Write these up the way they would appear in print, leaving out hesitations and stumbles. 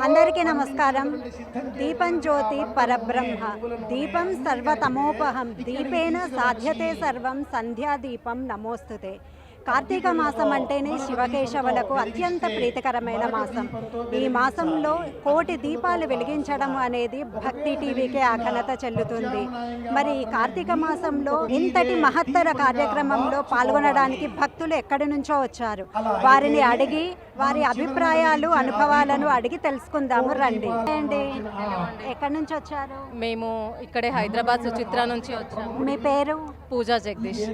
అందరికీ నమస్కారం. దీపం జ్యోతి పరబ్రహ్మ, దీపం సర్వతమోపహం, దీపేన సాధ్యతే సర్వం, సంధ్యాదీపం నమోస్తుతే. కార్తీక మాసం అంటేనే శివకేశవులకు అత్యంత ప్రీతికరమైన మాసం. ఈ మాసంలో కోటి దీపాలు వెలిగించడం అనేది భక్తి టీవీకే ఆ ఘనత చెల్లుతుంది. మరి ఈ కార్తీక మాసంలో ఇంతటి మహత్తర కార్యక్రమంలో పాల్గొనడానికి భక్తులు ఎక్కడి నుంచో వచ్చారు. వారిని అడిగి వారి అభిప్రాయాలు అనుభవాలను అడిగి తెలుసుకుందాము. రండి. అండి, ఎక్కడి నుంచి వచ్చారు? మేము ఇక్కడే హైదరాబాద్ సుచిత్ర నుంచి వచ్చాము. మీ పేరు? పూజా జగదీష్.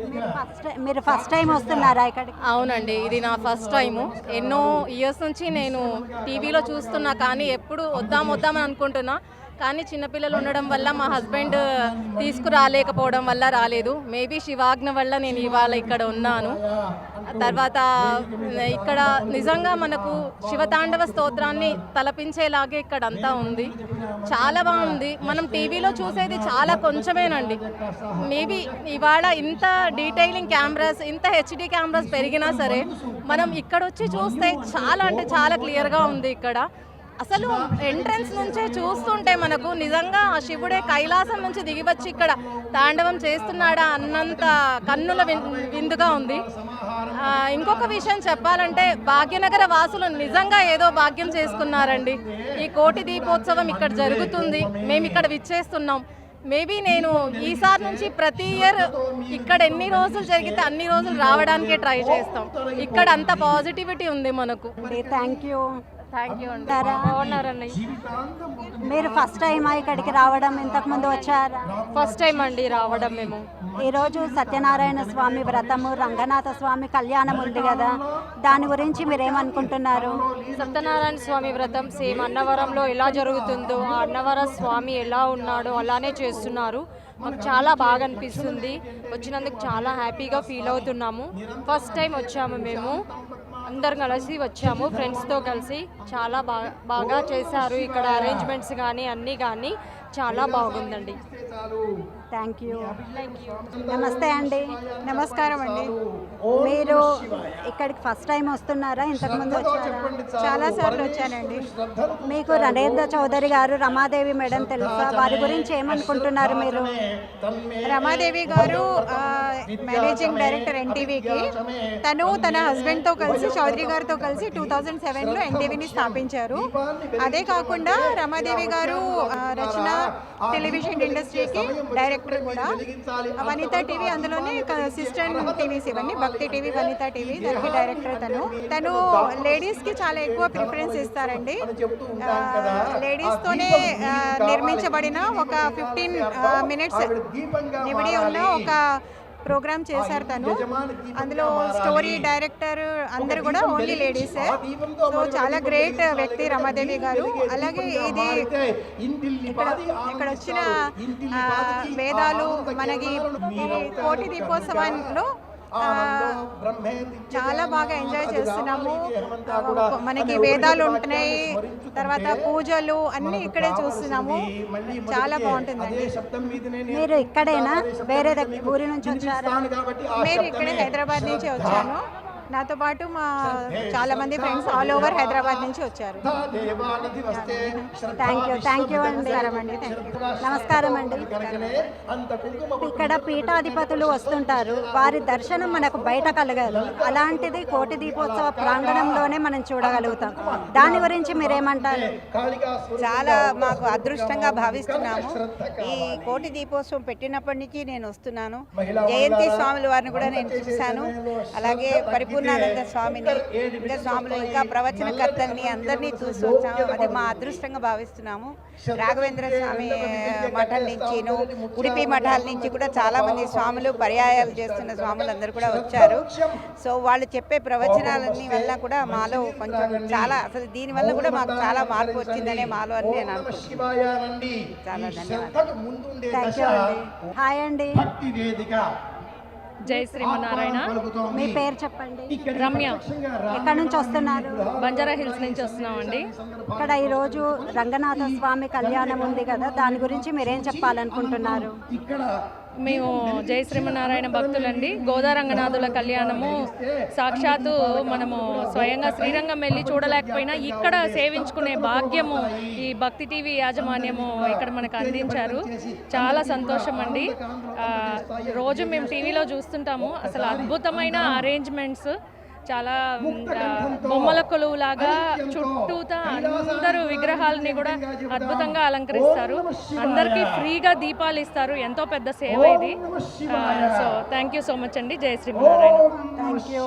మీరు ఫస్ట్ టైం వస్తున్నారా ఇక్కడికి? అవునండి, ఇది నా ఫస్ట్ టైము. ఎన్నో ఇయర్స్ నుంచి నేను టీవీలో చూస్తున్నా, కానీ ఎప్పుడు వద్దామని అనుకుంటున్నా. కానీ చిన్నపిల్లలు ఉండడం వల్ల మా హస్బెండ్ తీసుకురాలేకపోవడం వల్ల రాలేదు. మేబీ శివాజ్ఞ వల్ల నేను ఇవాళ ఇక్కడ ఉన్నాను. తర్వాత ఇక్కడ నిజంగా మనకు శివతాండవ స్తోత్రాన్ని తలపించేలాగే ఇక్కడ అంతా ఉంది. చాలా బాగుంది. మనం టీవీలో చూసేది చాలా కొంచెమేనండి. మేబీ ఇవాళ ఇంత డీటెయిలింగ్ కెమెరాస్, ఇంత హెచ్డి కెమెరాస్ పెరిగినా సరే మనం ఇక్కడ వచ్చి చూస్తే చాలా అంటే చాలా క్లియర్గా ఉంది. ఇక్కడ అసలు ఎంట్రన్స్ నుంచే చూస్తుంటే మనకు నిజంగా ఆ శివుడే కైలాసం నుంచి దిగివచ్చి ఇక్కడ తాండవం చేస్తున్నాడా అన్నంత కన్నుల విందుగా ఉంది. ఇంకొక విషయం చెప్పాలంటే భాగ్యనగర వాసులు నిజంగా ఏదో భాగ్యం చేసుకున్నారండి. ఈ కోటి దీపోత్సవం ఇక్కడ జరుగుతుంది, మేము ఇక్కడ విచ్చేస్తున్నాం. మేబీ నేను ఈసారి నుంచి ప్రతి ఇయర్ ఇక్కడ ఎన్ని రోజులు జరిగితే అన్ని రోజులు రావడానికే ట్రై చేస్తాం. ఇక్కడ అంత పాజిటివిటీ ఉంది మనకు. Thank you. థ్యాంక్ యూ అండి. బాగున్నారండి. మీరు ఫస్ట్ టైమా ఇక్కడికి రావడం? ఇంతకు ముందు వచ్చారా? ఫస్ట్ టైం అండి రావడం. మేము ఈరోజు సత్యనారాయణ స్వామి వ్రతము, రంగనాథ స్వామి కళ్యాణం ఉంది కదా, దాని గురించి మీరేమనుకుంటున్నారు? సత్యనారాయణ స్వామి వ్రతం సేమ్ అన్నవరంలో ఎలా జరుగుతుందో, ఆ అన్నవర స్వామి ఎలా ఉన్నాడో అలానే చేస్తున్నారు. మాకు చాలా బాగా అనిపిస్తుంది. వచ్చినందుకు చాలా హ్యాపీగా ఫీల్ అవుతున్నాము. ఫస్ట్ టైం వచ్చాము, మేము అందరం కలిసి వచ్చాము ఫ్రెండ్స్తో కలిసి. చాలా బాగా చేశారు. ఇక్కడ అరేంజ్మెంట్స్ కానీ అన్నీ కానీ చాలా బాగుందండి. Thank you. నమస్తే అండి. నమస్కారం అండి. మీరు ఇక్కడికి ఫస్ట్ టైం వస్తున్నారా? ఇంతకుముందు వచ్చారా? చాలాసార్లు వచ్చానండి. మీకు నరేంద్ర చౌదరి గారు, రమాదేవి మేడం తెలుసా? వారి గురించి ఏమనుకుంటున్నారు మీరు? రమాదేవి గారు మేనేజింగ్ డైరెక్టర్ ఎన్టీవీకి. తను తన హస్బెండ్తో కలిసి, చౌదరి గారితో కలిసి 2007లో ఎన్టీవీని స్థాపించారు. అదే కాకుండా రమాదేవి గారు రచన టెలివిజన్ ఇండస్ట్రీకి డైరెక్టర్ కూడా. వనితా టీవీ అందులోనే సిస్టర్ టీవీస్ ఇవన్నీ, భక్తి టీవీ, వనితా టీవీ, దానికి డైరెక్టర్ తను లేడీస్కి చాలా ఎక్కువ ప్రిఫరెన్స్ ఇస్తారండి. లేడీస్తోనే నిర్మించబడిన ఒక 15 మినిట్స్ నివిడి ఉన్న ఒక ప్రోగ్రామ్ చేశారు తను. అందులో స్టోరీ డైరెక్టర్ అందరు కూడా ఓన్లీ లేడీసే. సో చాలా గ్రేట్ వ్యక్తి రమాదేవి గారు. అలాగే ఇది ఇక్కడ వచ్చిన వేదాలు మనకి కోటి దీపోత్సవంలో చాలా బాగా ఎంజాయ్ చేస్తున్నాము. మనకి వేదాలు ఉంటున్నాయి, తర్వాత పూజలు అన్నీ ఇక్కడే చూస్తున్నాము. చాలా బాగుంటుందండి. మీరు ఇక్కడేనా? వేరే ఊరి నుంచి వచ్చారా? మీరు ఇక్కడే హైదరాబాద్ నుంచి వచ్చాను. నాతో పాటు మా చాలా మంది ఫ్రెండ్స్ ఆల్ ఓవర్ హైదరాబాద్ నుంచి వచ్చారు. థ్యాంక్ యూ అండి. నమస్కారం అండి. ఇక్కడ పీఠాధిపతులు వస్తుంటారు, వారి దర్శనం మనకు బయట కలగదు. అలాంటిది కోటి దీపోత్సవ ప్రాంగణంలోనే మనం చూడగలుగుతాం. దాని గురించి మీరేమంటారు? చాలా మాకు అదృష్టంగా భావిస్తున్నాము. ఈ కోటి దీపోత్సవం పెట్టినప్పటి నుంచి నేను వస్తున్నాను. జయంతి స్వాముల వారిని కూడా నేను చూశాను. అలాగే పూర్ణానంద స్వామిని, ఇంకా స్వాములు, ఇంకా ప్రవచనకర్తల్ని అందరినీ చూసి వచ్చాము. అది మా అదృష్టంగా భావిస్తున్నాము. రాఘవేంద్ర స్వామి మఠం నుంచిను, ఉడిపి మఠాల నుంచి కూడా చాలామంది స్వాములు, పర్యాయాలు చేస్తున్న స్వాములు అందరూ కూడా వచ్చారు. సో వాళ్ళు చెప్పే ప్రవచనాలన్నీ వల్ల కూడా మాలో కొంచెం చాలా, అసలు దీనివల్ల కూడా మాకు చాలా మార్పు వచ్చిందనే మాలో అని నేను అనుకుంటున్నాను. చాలా ధన్యవాదాలు. హాయ్ అండి. జై శ్రీమన్నారాయణ. మీ పేరు చెప్పండి. రమ్య. ఎక్కడి నుంచి వస్తున్నారు? బంజారా హిల్స్ నుంచి వస్తున్నామండి. ఇక్కడ ఈరోజు రంగనాథ స్వామి కళ్యాణం ఉంది కదా, దాని గురించి మీరేం చెప్పాలనుకుంటున్నారు? మేము జై శ్రీమన్నారాయణ భక్తులండి. గోదారంగనాథుల కళ్యాణము సాక్షాత్తు మనము స్వయంగా శ్రీరంగం వెళ్ళి చూడలేకపోయినా ఇక్కడ సేవించుకునే భాగ్యము ఈ భక్తి టీవీ యాజమాన్యము ఇక్కడ మనకు అందించారు. చాలా సంతోషం అండి. రోజు మేము టీవీలో చూస్తుంటాము, అసలు అద్భుతమైన అరేంజ్మెంట్స్, చాలా బొమ్మల కొలువులాగా చుట్టూతా అందరూ విగ్రహాలని కూడా అద్భుతంగా అలంకరిస్తారు. అందరికీ ఫ్రీగా దీపాలు ఇస్తారు. ఎంతో పెద్ద సేవ ఇది. So thank you so much అండి. జై శ్రీమన్నారాయణ. Thank you.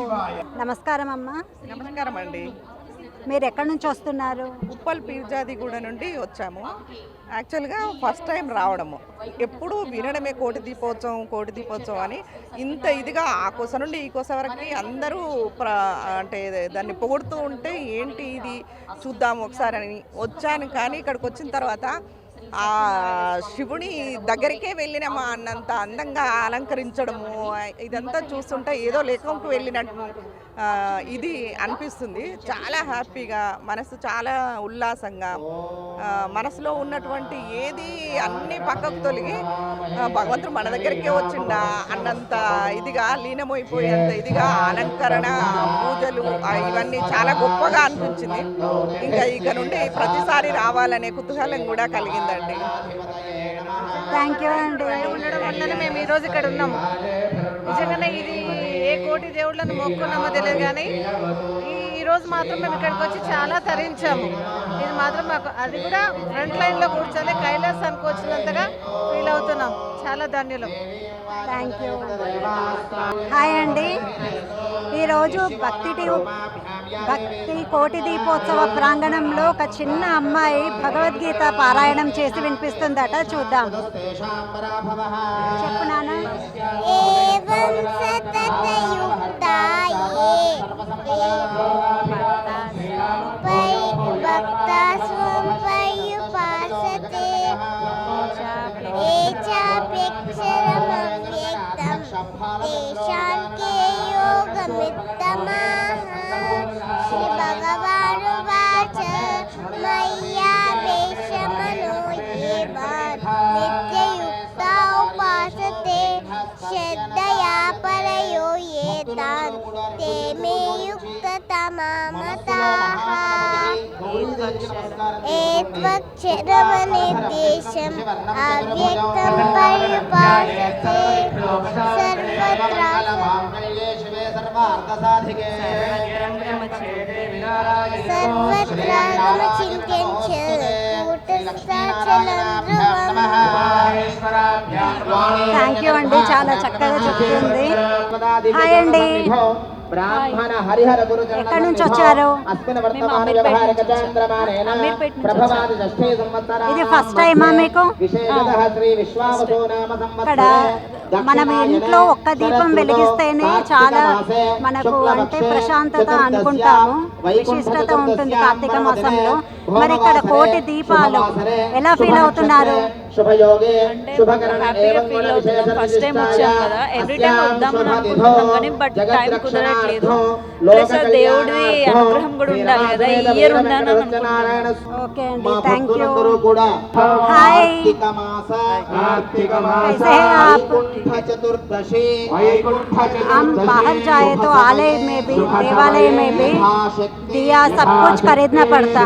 నమస్కారం అమ్మా. నమస్కారం అండి. మీరు ఎక్కడి నుంచి వస్తున్నారు? ఉప్పల్ పీర్జాదిగూడ నుండి వచ్చాము. యాక్చువల్గా ఫస్ట్ టైం రావడము, ఎప్పుడు వినడమే కోటి దీపోత్సవం అని. ఇంత ఇదిగా ఆ కోస నుండి ఈ కోస వరకు అందరూ అంటే దాన్ని పొగుడుతూ ఉంటే ఏంటి ఇది చూద్దాము ఒకసారి అని వచ్చాను. కానీ ఇక్కడికి వచ్చిన తర్వాత ఆ శివుని దగ్గరికే వెళ్ళినామా అన్నంత అందంగా అలంకరించడము, ఇదంతా చూస్తుంటే ఏదో లేఖంకు వెళ్ళినట్టు ఇది అనిపిస్తుంది. చాలా హ్యాపీగా, మనసు చాలా ఉల్లాసంగా, మనసులో ఉన్నటువంటి ఏది అన్నీ పక్కకు తొలగి భగవంతుడు మన దగ్గరికే వచ్చిండా అన్నంత ఇదిగా, లీనమైపోయేంత ఇదిగా అలంకరణ, పూజలు ఇవన్నీ చాలా గొప్పగా అనిపించింది. ఇంకా ఇక నుండి ప్రతిసారి రావాలనే కుతూహలం కూడా కలిగిందండి. థ్యాంక్ యూ అండి. ఉండడం వల్లనే మేము ఈరోజు ఇక్కడ ఉన్నాము. నిజంగానే ఇది ఏ కోటి దేవుళ్ళను మొక్కున్నామో తెలియదు, కానీ ఈరోజు మాత్రం మేము ఇక్కడికి వచ్చి చాలా తరించాము. ఇది మాత్రం మాకు, అది కూడా ఫ్రంట్ లైన్లో కూర్చొని కైలాసానికి వచ్చినంతగా ఫీల్ అవుతున్నాం. చాలా ధన్యులం. Thank you. హాయ్ అండి. ఈరోజు భక్తి కోటి దీపోత్సవ ప్రాంగణంలో ఒక చిన్న అమ్మాయి భగవద్గీత పారాయణం చేసి వినిపిస్తుందట. చూద్దాం. చెప్పు నాన్న. శ్రీ భగవాను వాచ మయ్యా వేషమనో నిత్యయుక్త ఉపాసతే శ్రద్ధయా పరయో ఏతాన్ తే మే యుక్తతమా మతాః ఏత్వక్షరమనిర్దేశం అవ్యక్తం పరిపాసతే సర్వత్ర థ్యాంక్ యూ అండి. చాలా చక్కగా చెప్తుంది. హాయ్ అండి. ఎక్కడి నుంచి వచ్చారు? ఇది ఫస్ట్ టైమా మీకు? ఇక్కడ మనం ఇంట్లో ఒక్క దీపం వెలిగిస్తేనే చాలా మనకు అంటే ప్రశాంతత అనుకుంటాము, విశిష్టత ఉంటుంది కార్తీక మాసంలో. మరి ఇక్కడ కోటి దీపాలు ఎలా ఫీల్ అవుతున్నారు? ఫస్ట్ టైం వచ్చాం కదా, ఎవ్రీ టైం వద్దామని అనుకుంటున్నాం కానీ బట్ టైం కుదరట్లేదు. ప్లస్ దేవుడి అనుగ్రహం కూడా ఉండాలి కదా, ఈ ఇయర్ ఉందని అనుకుంటున్నాను. ఓకే అండి, థ్యాంక్ యూ. హాయ్, कैसे हैं आप? हम बाहर जाए तो आलय में भी, देवालय में भी दिया सब कुछ खरीदना पड़ता,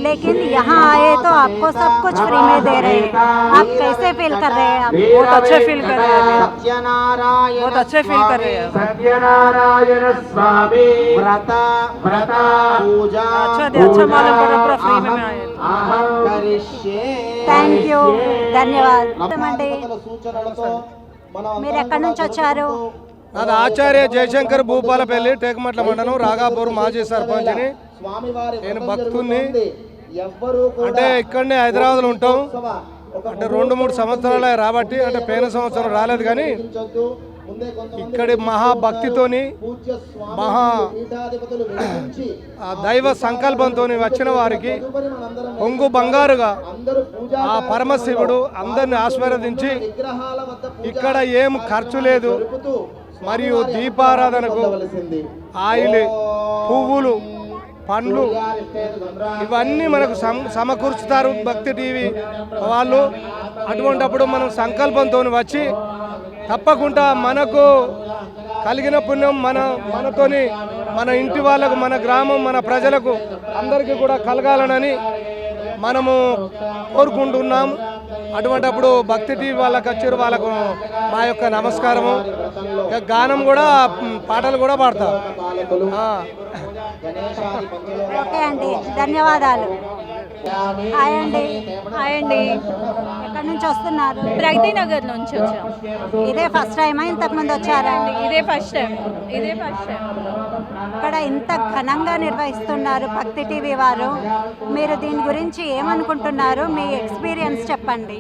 लेकिन यहाँ आए तो आपको सब कुछ फ्री में दे रहे हैं. आप कैसे फील कर रहे हैं? आप बहुत अच्छे फील कर रहे हैं, बहुत अच्छे फील कर रहे हैं. अच्छा मालूम पड़ा, पूरा फ्री में आए. థ్యాంక్ యూ, ధన్యవాదాలు అండి. మీరు ఎక్కడి నుంచి వచ్చారు? అది ఆచార్య జయశంకర్ భూపాలపల్లి, టేకమట్ల మండలం, రాగాపూర్ మాజీ సర్పంచ్ని. నేను భక్తుని, అంటే ఇక్కడనే హైదరాబాద్లో ఉంటాం. అంటే 2-3 సంవత్సరాలు రాబట్టి, అంటే పోయిన సంవత్సరం రాలేదు కానీ ఇక్కడి మహాభక్తితోని, మహా దైవ సంకల్పంతో వచ్చిన వారికి పొంగు బంగారుగా ఆ పరమశివుడు అందరిని ఆశీర్వదించి, ఇక్కడ ఏం ఖర్చు లేదు, మరియు దీపారాధనకు ఆయిల్, పువ్వులు, పండ్లు ఇవన్నీ మనకు సమకూర్చుతారు భక్తి టీవీ వాళ్ళు. అటువంటిప్పుడు మనం సంకల్పంతో వచ్చి తప్పకుండా మనకు కలిగిన పుణ్యం మనతోని మన ఇంటి వాళ్ళకు, మన గ్రామం, మన ప్రజలకు అందరికీ కూడా కలగాలనని మనము కోరుకుంటున్నాం. అటువంటప్పుడు భక్తి టీవీ వాళ్ళకి వచ్చారు, వాళ్ళకు మా యొక్క నమస్కారము. గానం కూడా, పాటలు కూడా పాడతాం. ఓకే అండి, ధన్యవాదాలు. హాయ్ అండి. హాయ్ అండి. ఎక్కడి నుంచి వస్తున్నారు? ప్రగతి నగర్ నుంచి వచ్చాం. ఇదే ఫస్ట్ టైమా, ఇంతకుముందు వచ్చారా? ఇదే ఫస్ట్ టైం. ఇక్కడ ఇంత ఘనంగా నిర్వహిస్తున్నారు భక్తి టీవీ వారు. మీరు దీని గురించి ఏమనుకుంటున్నారు? మీ ఎక్స్పీరియన్స్ చెప్పండి.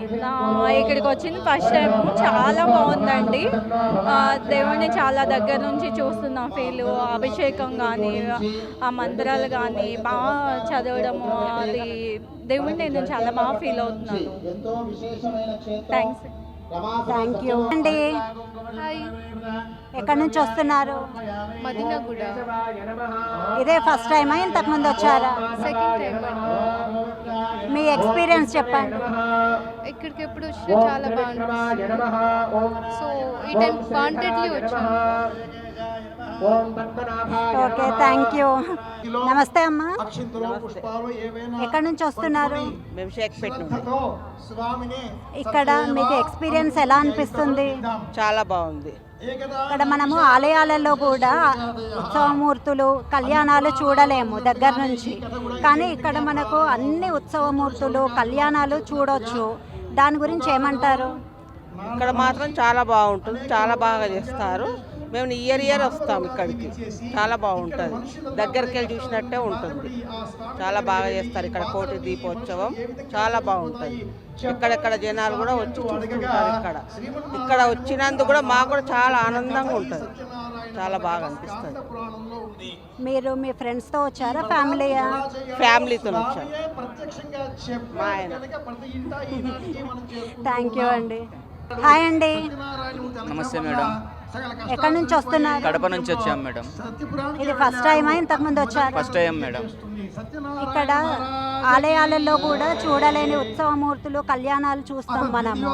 ఇక్కడికి వచ్చింది ఫస్ట్ టైం, చాలా బాగుందండి. దేవుడిని చాలా దగ్గర నుంచి చూస్తున్నాం. ఫీల్ అభిషేకం కానీ, ఆ మంత్రాలు కానీ బాగా చదవడము, అది దేవుడిని నేను చాలా బాగా ఫీల్ అవుతున్నాను. థ్యాంక్ యూ అండి. ఎక్కడి నుంచి వస్తున్నారు? మదీనాగూడ. ఇదే ఫస్ట్ టైమా, ఇంతకుముందు వచ్చారా? Second time. మీ ఎక్స్పీరియన్స్ చెప్పండి. ఇక్కడికి ఎప్పుడు వచ్చినా చాలా బాగుంటుంది. సో ఈ టైం వాంటెడ్లీ వచ్చాను. Okay, thank you. నమస్తే అమ్మా. ఎక్కడి నుంచి వస్తున్నారు? మేము షేక్పేట నుండి. ఇక్కడ మీకు ఎక్స్పీరియన్స్ ఎలా అనిపిస్తుంది? చాలా బాగుంది. ఇక్కడ మనము ఆలయాలలో కూడా ఉత్సవమూర్తులు, కళ్యాణాలు చూడలేము దగ్గర నుంచి, కానీ ఇక్కడ మనకు అన్ని ఉత్సవమూర్తులు, కళ్యాణాలు చూడొచ్చు. దాని గురించి ఏమంటారు? ఇక్కడ మాత్రం చాలా బాగుంటుంది, చాలా బాగా చేస్తారు. మేము ఇయర్ వస్తాం ఇక్కడికి. చాలా బాగుంటుంది, దగ్గరికి వెళ్ళి చూసినట్టే ఉంటుంది. చాలా బాగా చేస్తారు ఇక్కడ కోటి దీపోత్సవం, చాలా బాగుంటుంది. ఎక్కడెక్కడ జనాలు కూడా వచ్చి చూస్తుంటారు. ఇక్కడ వచ్చినందుకు కూడా మాకు కూడా చాలా ఆనందంగా ఉంటుంది, చాలా బాగా అనిపిస్తుంది. మీరు మీ ఫ్రెండ్స్తో వచ్చారా, ఫ్యామిలీయా? ఫ్యామిలీతో వచ్చాను, మా ఆయన. థ్యాంక్ యూ అండి. హాయ్ అండి. నమస్తే మేడం. ఎక్కడి నుంచి వస్తున్నారు? కడప నుంచి వచ్చాం మేడం. ఇది ఫస్ట్ టైమా, ఇంతకుముందు వచ్చారు? First time madam. ఇక్కడ ఆలయాలలో కూడా చూడలేని ఉత్సవమూర్తులు, కళ్యాణాలు చూస్తాం మనము.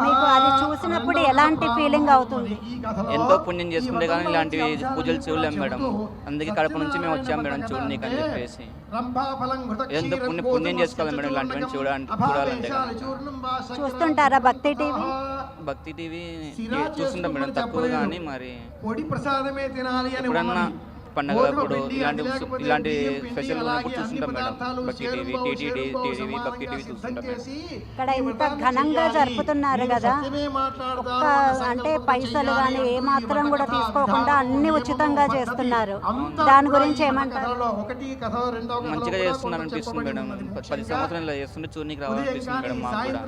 మీకు అది చూసినప్పుడు ఎలాంటి ఫీలింగ్ అవుతుంది? ఎంతో పుణ్యం చేసుకుంటే కానీ ఇలాంటివి పూజలు చూడలేం మేడం. అందుకే కడప నుంచి మేము వచ్చాం మేడం చూడనీకి అని చెప్పేసి. ఎంతో పుణ్యం చేసుకోవాలి మేడం ఇలాంటివన్నీ చూడాలంటే. చూస్తుంటారా భక్తి టీవీ? భక్తి టీవీ చూస్తుంటాం మేడం, తక్కువ కానీ మరి ఎప్పుడన్నా పండగలప్పుడు ఇలాంటి స్పెషల్ ఉన్నప్పుడు చూస్తుంటాం మేడం. భక్తి టీవీ, టీటీడీ టీవీ, భక్తి టీవీ చూస్తుంటాం మేడం. ఇక్కడ ఇంత ఘనంగా జరుపుతున్నారు కదా, ఒక్క అంటే పైసలు కానీ ఏ మాత్రం కూడా తీసుకోకుండా అన్ని ఉచితంగా చేస్తున్నారు. దాని గురించి ఏమంటారు? మంచిగా చేస్తున్నారు అనిపిస్తుంది మేడం. 10 సంవత్సరాలు ఇలా చేస్తుంటే చూడనీకి రావాలనిపిస్తుంది మేడం మాకు కూడా.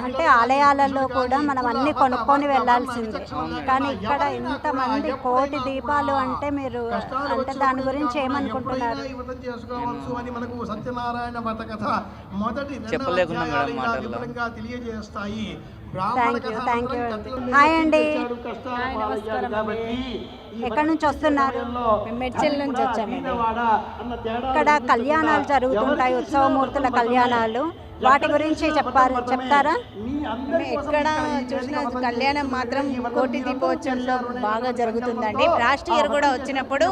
అంటే ఆలయాలలో కూడా మనం అన్ని కొనుక్కొని వెళ్ళాల్సిందే, కానీ ఇక్కడ ఇంతమంది కోటి దీపాలు అంటే మీరు అంటే దాని గురించి ఏమనుకుంటున్నారు? చెప్పలేకున్నా మేడం మాటల్లో. Thank you. హాయ్ అండి. ఎక్కడి నుంచి వస్తున్నారు? మెడ్చల్ నుంచి వచ్చాము. ఇక్కడ కళ్యాణాలు జరుగుతుంటాయి, ఉత్సవమూర్తుల కళ్యాణాలు. వాటి గురించి చెప్తారా? ఎక్కడ చూసిన కళ్యాణం మాత్రం కోటి దీపోత్సవంలో బాగా జరుగుతుందండి. లాస్ట్ ఇయర్ కూడా వచ్చినప్పుడు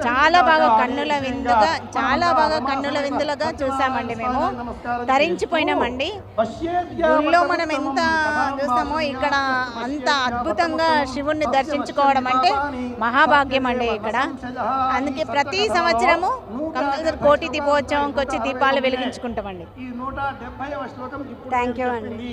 చాలా బాగా కన్నుల విందులుగా చూసామండి. మేము తరించిపోయినామండి. ఊళ్ళో మనం ఎంత చూస్తామో ఇక్కడ అంత అద్భుతంగా శివుణ్ణి దర్శించుకోవడం అంటే మహాభాగ్యం అండి ఇక్కడ. అందుకే ప్రతి సంవత్సరము కంపల్సరీ కోటి దీపోత్సవంకి వచ్చి దీపాలు వెలిగించుకుంటామండి. థ్యాంక్ యూ అండి.